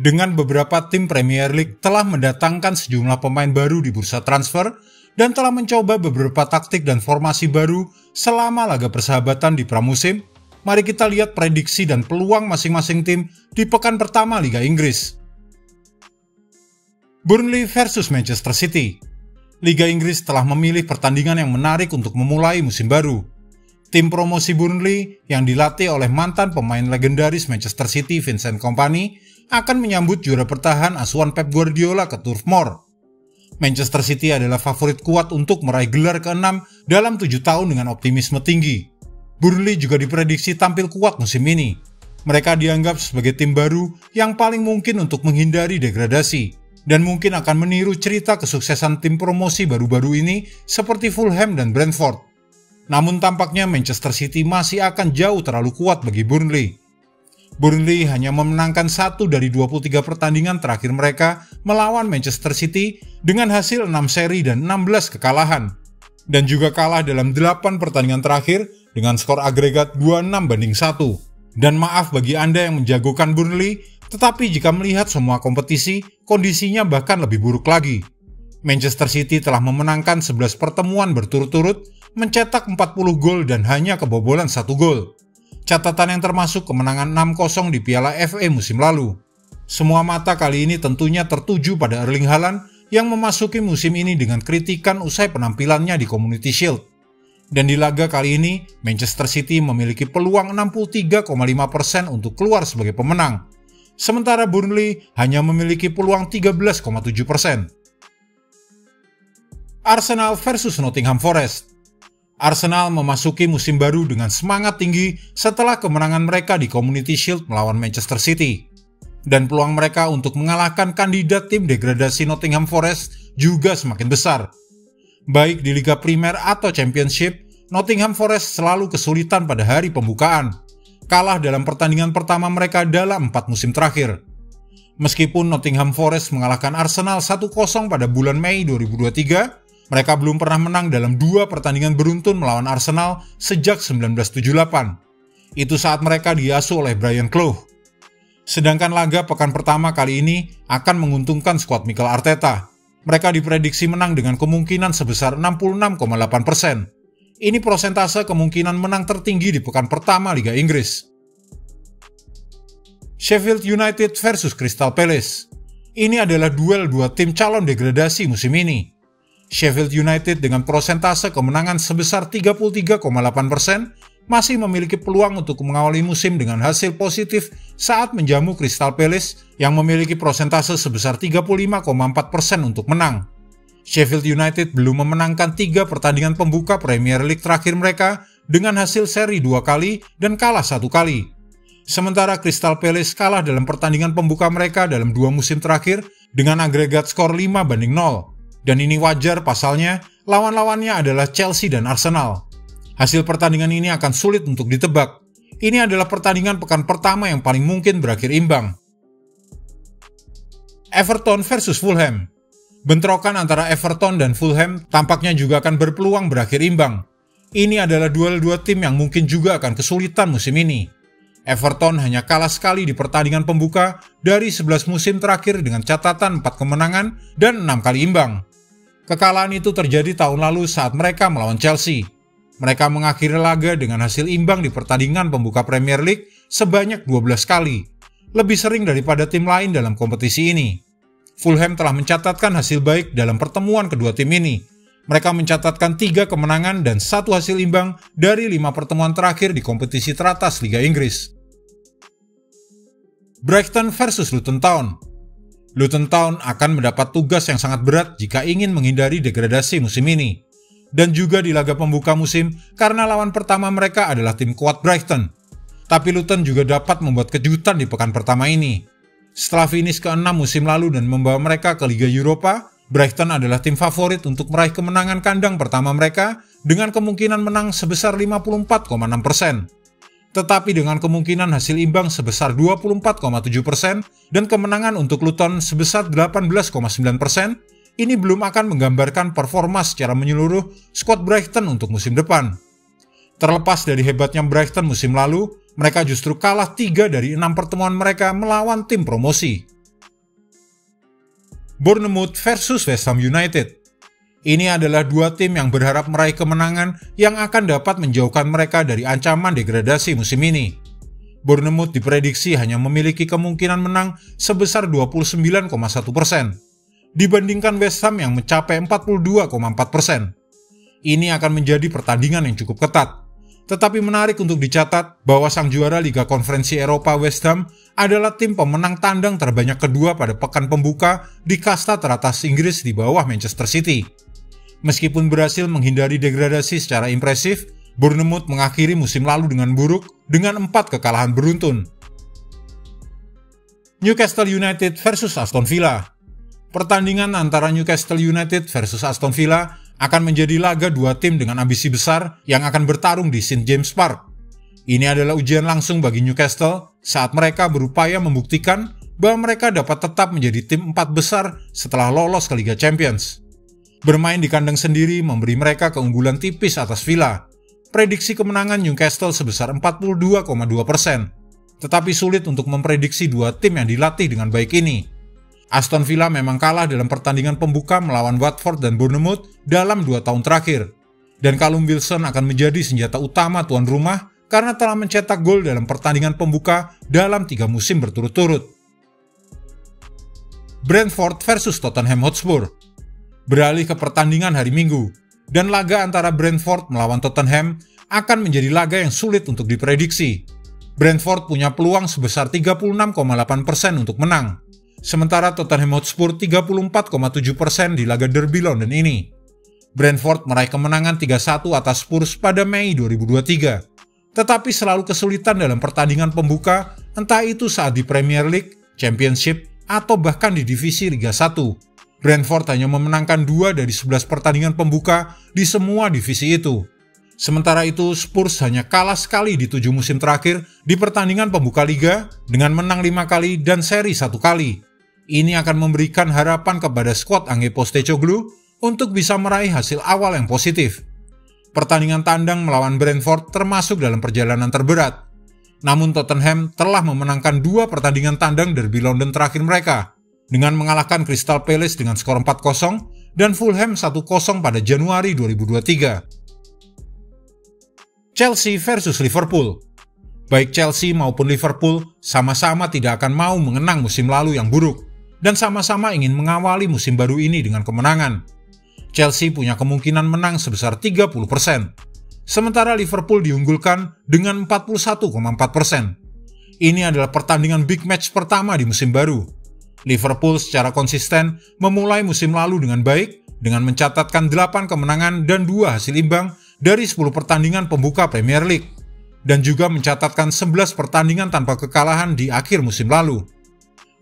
dengan beberapa tim Premier League telah mendatangkan sejumlah pemain baru di bursa transfer dan telah mencoba beberapa taktik dan formasi baru selama laga persahabatan di pramusim. Mari kita lihat prediksi dan peluang masing-masing tim di pekan pertama Liga Inggris. Burnley versus Manchester City. Liga Inggris telah memilih pertandingan yang menarik untuk memulai musim baru. Tim promosi Burnley yang dilatih oleh mantan pemain legendaris Manchester City Vincent Kompany akan menyambut juara bertahan asuhan Pep Guardiola ke Turf Moor. Manchester City adalah favorit kuat untuk meraih gelar ke-6 dalam 7 tahun dengan optimisme tinggi. Burnley juga diprediksi tampil kuat musim ini. Mereka dianggap sebagai tim baru yang paling mungkin untuk menghindari degradasi, dan mungkin akan meniru cerita kesuksesan tim promosi baru-baru ini seperti Fulham dan Brentford. Namun tampaknya Manchester City masih akan jauh terlalu kuat bagi Burnley. Burnley hanya memenangkan 1 dari 23 pertandingan terakhir mereka melawan Manchester City dengan hasil 6 seri dan 16 kekalahan. Dan juga kalah dalam 8 pertandingan terakhir dengan skor agregat 26-1. Dan maaf bagi Anda yang menjagokan Burnley, tetapi jika melihat semua kompetisi, kondisinya bahkan lebih buruk lagi. Manchester City telah memenangkan 11 pertemuan berturut-turut, mencetak 40 gol dan hanya kebobolan 1 gol. Catatan yang termasuk kemenangan 6-0 di Piala FA musim lalu. Semua mata kali ini tentunya tertuju pada Erling Haaland yang memasuki musim ini dengan kritikan usai penampilannya di Community Shield. Dan di laga kali ini, Manchester City memiliki peluang 63,5% untuk keluar sebagai pemenang. Sementara Burnley hanya memiliki peluang 13,7%. Arsenal versus Nottingham Forest. Arsenal memasuki musim baru dengan semangat tinggi setelah kemenangan mereka di Community Shield melawan Manchester City. Dan peluang mereka untuk mengalahkan kandidat tim degradasi Nottingham Forest juga semakin besar. Baik di Liga Primer atau Championship, Nottingham Forest selalu kesulitan pada hari pembukaan. Kalah dalam pertandingan pertama mereka dalam 4 musim terakhir. Meskipun Nottingham Forest mengalahkan Arsenal 1-0 pada bulan Mei 2023, mereka belum pernah menang dalam 2 pertandingan beruntun melawan Arsenal sejak 1978. Itu saat mereka diasuh oleh Brian Clough. Sedangkan laga pekan pertama kali ini akan menguntungkan skuad Mikel Arteta. Mereka diprediksi menang dengan kemungkinan sebesar 66,8%. Ini prosentase kemungkinan menang tertinggi di pekan pertama Liga Inggris. Sheffield United versus Crystal Palace. Ini adalah duel 2 tim calon degradasi musim ini. Sheffield United dengan prosentase kemenangan sebesar 33,8% masih memiliki peluang untuk mengawali musim dengan hasil positif saat menjamu Crystal Palace yang memiliki prosentase sebesar 35,4% untuk menang. Sheffield United belum memenangkan 3 pertandingan pembuka Premier League terakhir mereka dengan hasil seri 2 kali dan kalah 1 kali. Sementara Crystal Palace kalah dalam pertandingan pembuka mereka dalam 2 musim terakhir dengan agregat skor 5-0. Dan ini wajar pasalnya, lawan-lawannya adalah Chelsea dan Arsenal. Hasil pertandingan ini akan sulit untuk ditebak. Ini adalah pertandingan pekan pertama yang paling mungkin berakhir imbang. Everton versus Fulham. Bentrokan antara Everton dan Fulham tampaknya juga akan berpeluang berakhir imbang. Ini adalah duel 2 tim yang mungkin juga akan kesulitan musim ini. Everton hanya kalah sekali di pertandingan pembuka dari 11 musim terakhir dengan catatan 4 kemenangan dan 6 kali imbang. Kekalahan itu terjadi tahun lalu saat mereka melawan Chelsea. Mereka mengakhiri laga dengan hasil imbang di pertandingan pembuka Premier League sebanyak 12 kali, lebih sering daripada tim lain dalam kompetisi ini. Fulham telah mencatatkan hasil baik dalam pertemuan kedua tim ini. Mereka mencatatkan 3 kemenangan dan 1 hasil imbang dari 5 pertemuan terakhir di kompetisi teratas Liga Inggris. Brighton versus Luton Town. Luton Town akan mendapat tugas yang sangat berat jika ingin menghindari degradasi musim ini. Dan juga di laga pembuka musim karena lawan pertama mereka adalah tim kuat Brighton. Tapi Luton juga dapat membuat kejutan di pekan pertama ini. Setelah finish ke-6 musim lalu dan membawa mereka ke Liga Eropa, Brighton adalah tim favorit untuk meraih kemenangan kandang pertama mereka dengan kemungkinan menang sebesar 54,6%. Tetapi dengan kemungkinan hasil imbang sebesar 24,7% dan kemenangan untuk Luton sebesar 18,9%, ini belum akan menggambarkan performa secara menyeluruh skuad Brighton untuk musim depan. Terlepas dari hebatnya Brighton musim lalu, mereka justru kalah 3 dari 6 pertemuan mereka melawan tim promosi. Bournemouth versus West Ham United. Ini adalah dua tim yang berharap meraih kemenangan yang akan dapat menjauhkan mereka dari ancaman degradasi musim ini. Bournemouth diprediksi hanya memiliki kemungkinan menang sebesar 29,1%, dibandingkan West Ham yang mencapai 42,4%. Ini akan menjadi pertandingan yang cukup ketat. Tetapi menarik untuk dicatat bahwa sang juara Liga Konferensi Eropa West Ham adalah tim pemenang tandang terbanyak kedua pada pekan pembuka di kasta teratas Inggris di bawah Manchester City. Meskipun berhasil menghindari degradasi secara impresif, Bournemouth mengakhiri musim lalu dengan buruk dengan 4 kekalahan beruntun. Newcastle United versus Aston Villa. Pertandingan antara Newcastle United versus Aston Villa akan menjadi laga dua tim dengan ambisi besar yang akan bertarung di St. James Park. Ini adalah ujian langsung bagi Newcastle saat mereka berupaya membuktikan bahwa mereka dapat tetap menjadi tim 4 besar setelah lolos ke Liga Champions. Bermain di kandang sendiri memberi mereka keunggulan tipis atas Villa. Prediksi kemenangan Newcastle sebesar 42,2%. Tetapi sulit untuk memprediksi dua tim yang dilatih dengan baik ini. Aston Villa memang kalah dalam pertandingan pembuka melawan Watford dan Bournemouth dalam 2 tahun terakhir. Dan Callum Wilson akan menjadi senjata utama tuan rumah karena telah mencetak gol dalam pertandingan pembuka dalam 3 musim berturut-turut. Brentford versus Tottenham Hotspur. Beralih ke pertandingan hari Minggu, dan laga antara Brentford melawan Tottenham akan menjadi laga yang sulit untuk diprediksi. Brentford punya peluang sebesar 36,8% untuk menang. Sementara Tottenham Hotspur 34,7% di laga Derby London ini. Brentford meraih kemenangan 3-1 atas Spurs pada Mei 2023. Tetapi selalu kesulitan dalam pertandingan pembuka, entah itu saat di Premier League, Championship, atau bahkan di divisi Liga 1. Brentford hanya memenangkan 2 dari 11 pertandingan pembuka di semua divisi itu. Sementara itu, Spurs hanya kalah sekali di 7 musim terakhir di pertandingan pembuka Liga dengan menang 5 kali dan seri 1 kali. Ini akan memberikan harapan kepada skuad Ange Postecoglou untuk bisa meraih hasil awal yang positif. Pertandingan tandang melawan Brentford termasuk dalam perjalanan terberat. Namun Tottenham telah memenangkan 2 pertandingan tandang Derby London terakhir mereka, dengan mengalahkan Crystal Palace dengan skor 4-0 dan Fulham 1-0 pada Januari 2023. Chelsea versus Liverpool. Baik Chelsea maupun Liverpool sama-sama tidak akan mau mengenang musim lalu yang buruk, dan sama-sama ingin mengawali musim baru ini dengan kemenangan. Chelsea punya kemungkinan menang sebesar 30%, sementara Liverpool diunggulkan dengan 41,4%. Ini adalah pertandingan big match pertama di musim baru. Liverpool secara konsisten memulai musim lalu dengan baik, dengan mencatatkan 8 kemenangan dan 2 hasil imbang dari 10 pertandingan pembuka Premier League, dan juga mencatatkan 11 pertandingan tanpa kekalahan di akhir musim lalu.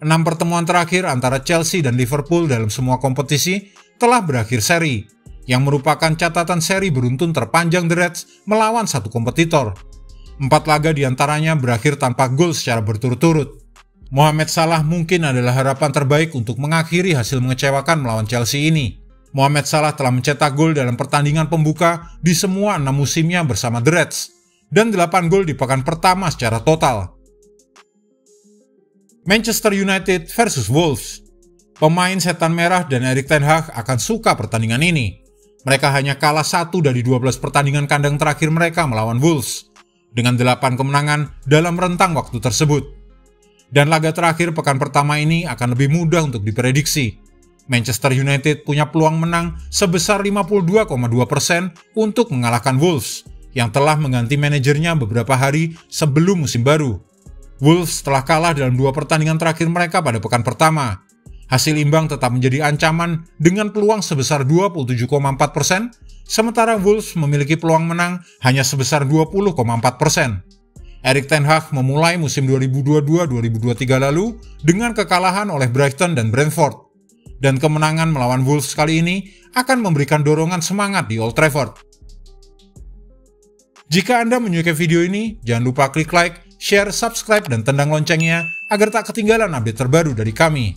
6 pertemuan terakhir antara Chelsea dan Liverpool dalam semua kompetisi telah berakhir seri, yang merupakan catatan seri beruntun terpanjang The Reds melawan satu kompetitor. 4 laga diantaranya berakhir tanpa gol secara berturut-turut. Mohamed Salah mungkin adalah harapan terbaik untuk mengakhiri hasil mengecewakan melawan Chelsea ini. Mohamed Salah telah mencetak gol dalam pertandingan pembuka di semua 6 musimnya bersama The Reds, dan 8 gol di pekan pertama secara total. Manchester United versus Wolves. Pemain setan merah dan Erik ten Hag akan suka pertandingan ini. Mereka hanya kalah 1 dari 12 pertandingan kandang terakhir mereka melawan Wolves, dengan 8 kemenangan dalam rentang waktu tersebut. Dan laga terakhir pekan pertama ini akan lebih mudah untuk diprediksi. Manchester United punya peluang menang sebesar 52,2% untuk mengalahkan Wolves, yang telah mengganti manajernya beberapa hari sebelum musim baru. Wolves telah kalah dalam 2 pertandingan terakhir mereka pada pekan pertama. Hasil imbang tetap menjadi ancaman dengan peluang sebesar 27,4%, sementara Wolves memiliki peluang menang hanya sebesar 20,4%. Erik ten Hag memulai musim 2022-2023 lalu dengan kekalahan oleh Brighton dan Brentford, dan kemenangan melawan Wolves kali ini akan memberikan dorongan semangat di Old Trafford. Jika Anda menyukai video ini, jangan lupa klik like, share, subscribe, dan tendang loncengnya agar tak ketinggalan update terbaru dari kami.